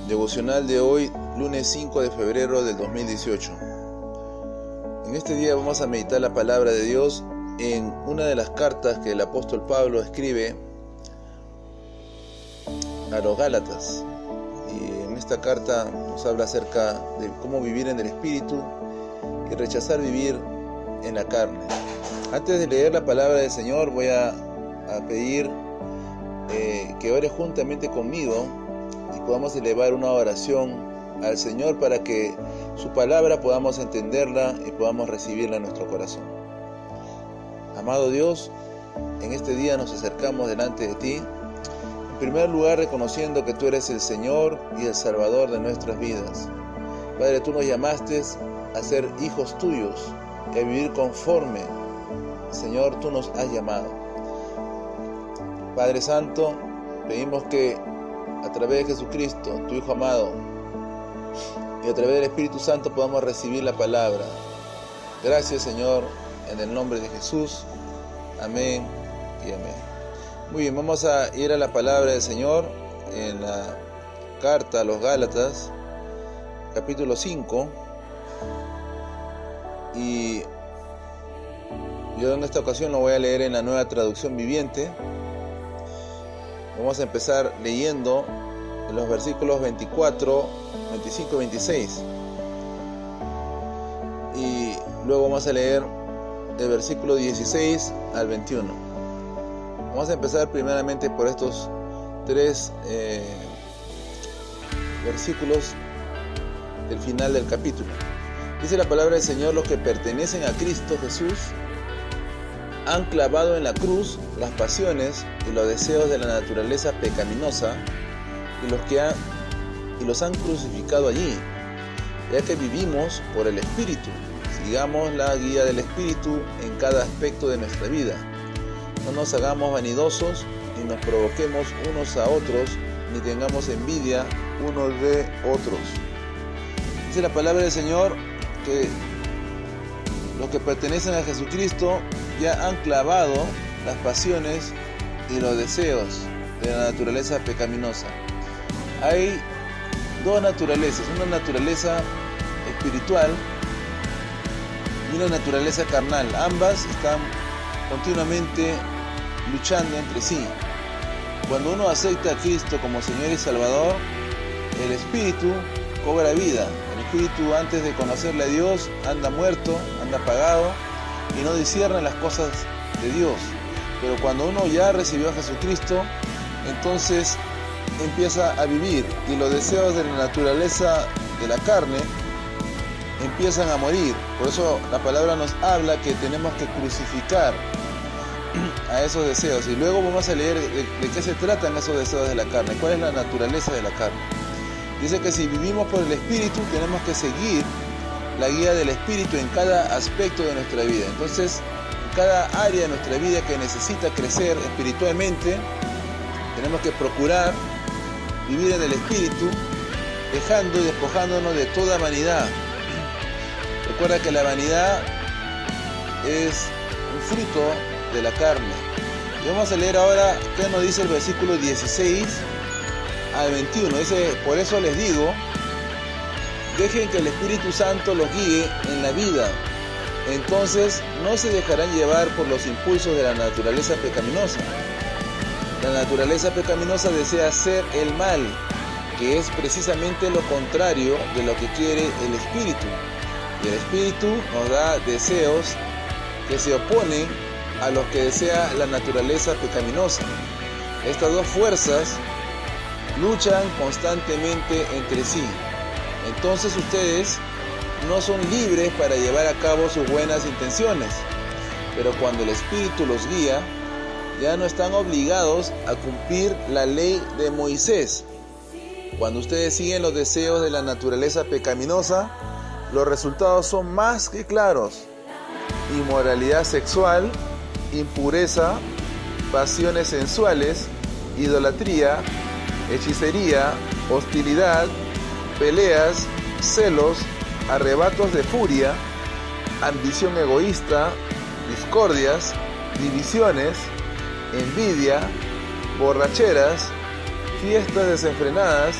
Devocional de hoy, lunes 5 de febrero del 2018. En este día vamos a meditar la palabra de Dios en una de las cartas que el apóstol Pablo escribe a los Gálatas. Y en esta carta nos habla acerca de cómo vivir en el Espíritu y rechazar vivir en la carne. Antes de leer la palabra del Señor, voy a pedir que ore juntamente conmigo y podamos elevar una oración al Señor para que su palabra podamos entenderla y podamos recibirla en nuestro corazón. Amado Dios, en este día nos acercamos delante de ti, en primer lugar reconociendo que tú eres el Señor y el Salvador de nuestras vidas. Padre, tú nos llamaste a ser hijos tuyos y a vivir conforme, Señor, tú nos has llamado. Padre Santo, pedimos que a través de Jesucristo, tu Hijo amado, y a través del Espíritu Santo podamos recibir la palabra. Gracias, Señor, en el nombre de Jesús. Amén y amén. Muy bien, vamos a ir a la palabra del Señor en la carta a los Gálatas, capítulo 5. Y yo en esta ocasión lo voy a leer en la Nueva Traducción Viviente. Vamos a empezar leyendo los versículos 24, 25 y 26. Y luego vamos a leer el versículo 16 al 21. Vamos a empezar primeramente por estos tres versículos del final del capítulo. Dice la palabra del Señor: los que pertenecen a Cristo Jesús han clavado en la cruz las pasiones y los deseos de la naturaleza pecaminosa y los han crucificado allí, ya que vivimos por el Espíritu. Sigamos la guía del Espíritu en cada aspecto de nuestra vida. No nos hagamos vanidosos, ni nos provoquemos unos a otros, ni tengamos envidia unos de otros. Dice la palabra del Señor que los que pertenecen a Jesucristo ya han clavado las pasiones y los deseos de la naturaleza pecaminosa. Hay dos naturalezas, una naturaleza espiritual y una naturaleza carnal. Ambas están continuamente luchando entre sí. Cuando uno acepta a Cristo como Señor y Salvador, el espíritu cobra vida. El espíritu, antes de conocerle a Dios, anda muerto, anda apagado y no discierne las cosas de Dios. Pero cuando uno ya recibió a Jesucristo, entonces empieza a vivir y los deseos de la naturaleza de la carne empiezan a morir. Por eso la palabra nos habla que tenemos que crucificar a esos deseos. Y luego vamos a leer de qué se tratan esos deseos de la carne, cuál es la naturaleza de la carne. Dice que si vivimos por el Espíritu, tenemos que seguir la guía del Espíritu en cada aspecto de nuestra vida. Entonces, en cada área de nuestra vida que necesita crecer espiritualmente, tenemos que procurar vivir en el Espíritu, dejando y despojándonos de toda vanidad. Recuerda que la vanidad es un fruto de la carne. Y vamos a leer ahora qué nos dice el versículo 16 al 21. Dice: por eso les digo, dejen que el Espíritu Santo los guíe en la vida. Entonces no se dejarán llevar por los impulsos de la naturaleza pecaminosa. La naturaleza pecaminosa desea hacer el mal, que es precisamente lo contrario de lo que quiere el Espíritu. Y el Espíritu nos da deseos que se oponen a los que desea la naturaleza pecaminosa. Estas dos fuerzas luchan constantemente entre sí. Entonces ustedes no son libres para llevar a cabo sus buenas intenciones, pero cuando el Espíritu los guía, ya no están obligados a cumplir la ley de Moisés. Cuando ustedes siguen los deseos de la naturaleza pecaminosa, los resultados son más que claros: inmoralidad sexual, impureza, pasiones sensuales, idolatría, hechicería, hostilidad, peleas, celos, arrebatos de furia, ambición egoísta, discordias, divisiones, envidia, borracheras, fiestas desenfrenadas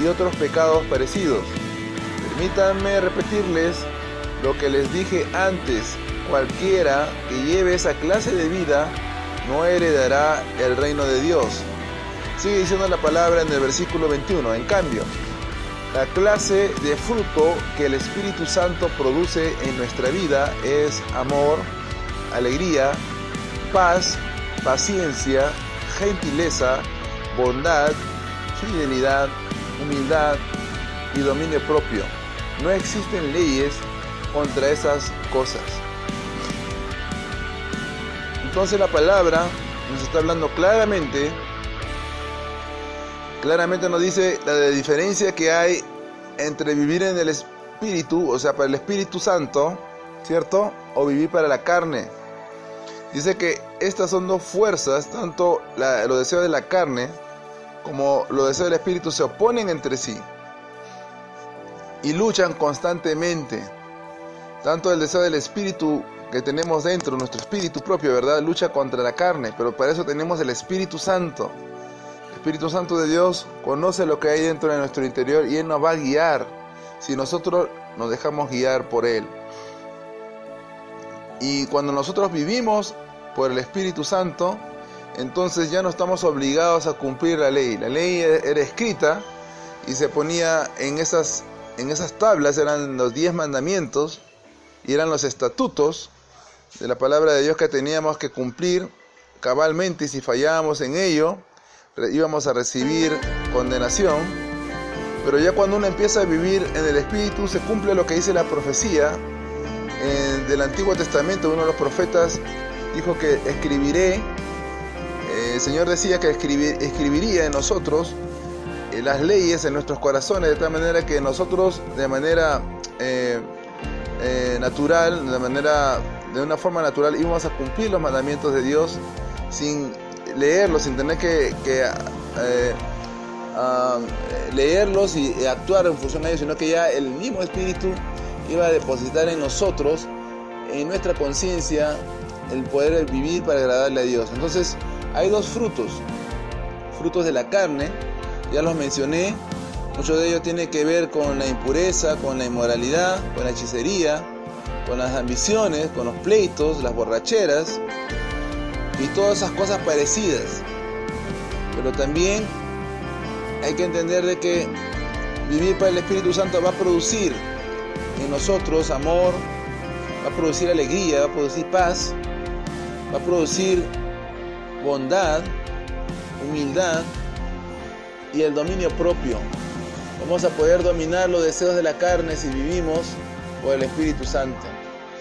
y otros pecados parecidos. Permítanme repetirles lo que les dije antes: cualquiera que lleve esa clase de vida no heredará el reino de Dios. Sigue diciendo la palabra en el versículo 21. En cambio, la clase de fruto que el Espíritu Santo produce en nuestra vida es amor, alegría, paz, paciencia, gentileza, bondad, fidelidad, humildad y dominio propio. No existen leyes contra esas cosas. Entonces la palabra nos está hablando claramente nos dice la diferencia que hay entre vivir en el Espíritu, o sea, para el Espíritu Santo, ¿cierto? O vivir para la carne. Dice que estas son dos fuerzas, tanto los deseos de la carne como los deseos del Espíritu se oponen entre sí y luchan constantemente. Tanto el deseo del Espíritu que tenemos dentro, nuestro espíritu propio, ¿verdad?, lucha contra la carne, pero para eso tenemos el Espíritu Santo. El Espíritu Santo de Dios conoce lo que hay dentro de nuestro interior y Él nos va a guiar si nosotros nos dejamos guiar por Él. Y cuando nosotros vivimos por el Espíritu Santo, entonces ya no estamos obligados a cumplir la ley. La ley era escrita y se ponía en esas tablas, eran los 10 mandamientos y eran los estatutos de la palabra de Dios que teníamos que cumplir cabalmente, y si fallábamos en ello, íbamos a recibir condenación. Pero ya cuando uno empieza a vivir en el Espíritu, se cumple lo que dice la profecía del Antiguo Testamento. Uno de los profetas dijo que escribiré, el Señor decía que escribiría en nosotros las leyes en nuestros corazones, de tal manera que nosotros de manera natural, de una forma natural, íbamos a cumplir los mandamientos de Dios sin leerlos, sin tener que leerlos y actuar en función a ellos, sino que ya el mismo Espíritu iba a depositar en nosotros, en nuestra conciencia, el poder vivir para agradarle a Dios. Entonces hay dos frutos de la carne, ya los mencioné. Muchos de ellos tienen que ver con la impureza, con la inmoralidad, con la hechicería, con las ambiciones, con los pleitos, las borracheras y todas esas cosas parecidas. Pero también hay que entender de que vivir para el Espíritu Santo va a producir en nosotros amor, va a producir alegría, va a producir paz, va a producir bondad, humildad y el dominio propio. Vamos a poder dominar los deseos de la carne si vivimos por el Espíritu Santo.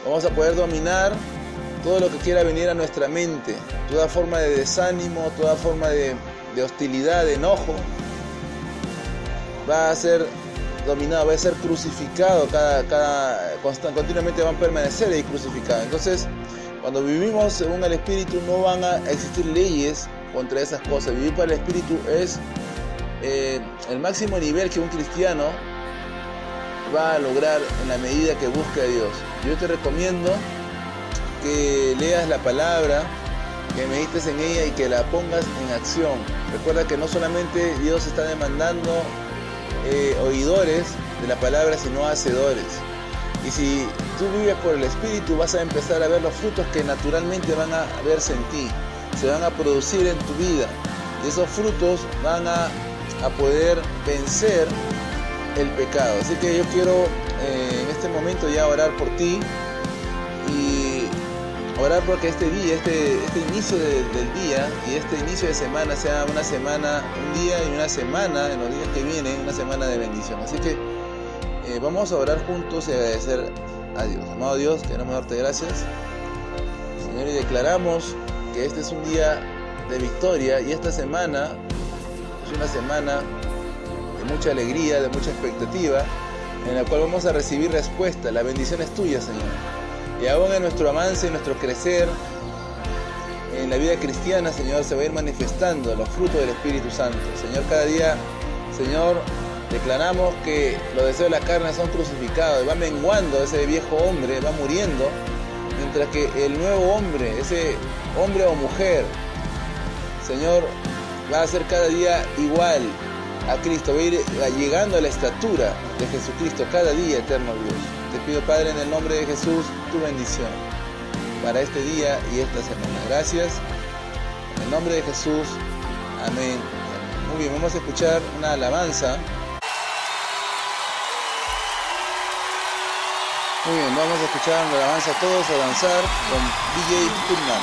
Vamos a poder dominar todo lo que quiera venir a nuestra mente, toda forma de desánimo, toda forma de hostilidad, de enojo, va a ser dominado, va a ser crucificado, continuamente van a permanecer ahí crucificados. Entonces, cuando vivimos según el Espíritu, no van a existir leyes contra esas cosas. Vivir para el Espíritu es el máximo nivel que un cristiano va a lograr en la medida que busque a Dios. Yo te recomiendo que leas la palabra, que medites en ella y que la pongas en acción. Recuerda que no solamente Dios está demandando oidores de la palabra, sino hacedores. Y si tú vives por el Espíritu, vas a empezar a ver los frutos que naturalmente van a verse en ti, se van a producir en tu vida, y esos frutos van a poder vencer el pecado. Así que yo quiero en este momento ya orar por ti y orar porque este día, este inicio del día y este inicio de semana sea una semana, un día y una semana, en los días que vienen, una semana de bendición. Así que vamos a orar juntos y agradecer a Dios. Amado Dios, queremos darte gracias, Señor, y declaramos que este es un día de victoria y esta semana es una semana de mucha alegría, de mucha expectativa, en la cual vamos a recibir respuesta. La bendición es tuya, Señor. Y aún en nuestro avance, en nuestro crecer, en la vida cristiana, Señor, se va a ir manifestando los frutos del Espíritu Santo. Señor, cada día, Señor, declaramos que los deseos de la carne son crucificados, y va menguando ese viejo hombre, va muriendo, mientras que el nuevo hombre, ese hombre o mujer, Señor, va a ser cada día igual a Cristo, voy a ir llegando a la estatura de Jesucristo cada día, eterno Dios. Te pido, Padre, en el nombre de Jesús, tu bendición para este día y esta semana. Gracias. En el nombre de Jesús. Amén. Muy bien, vamos a escuchar una alabanza. Muy bien, vamos a escuchar una alabanza todos a danzar con DJ Putman.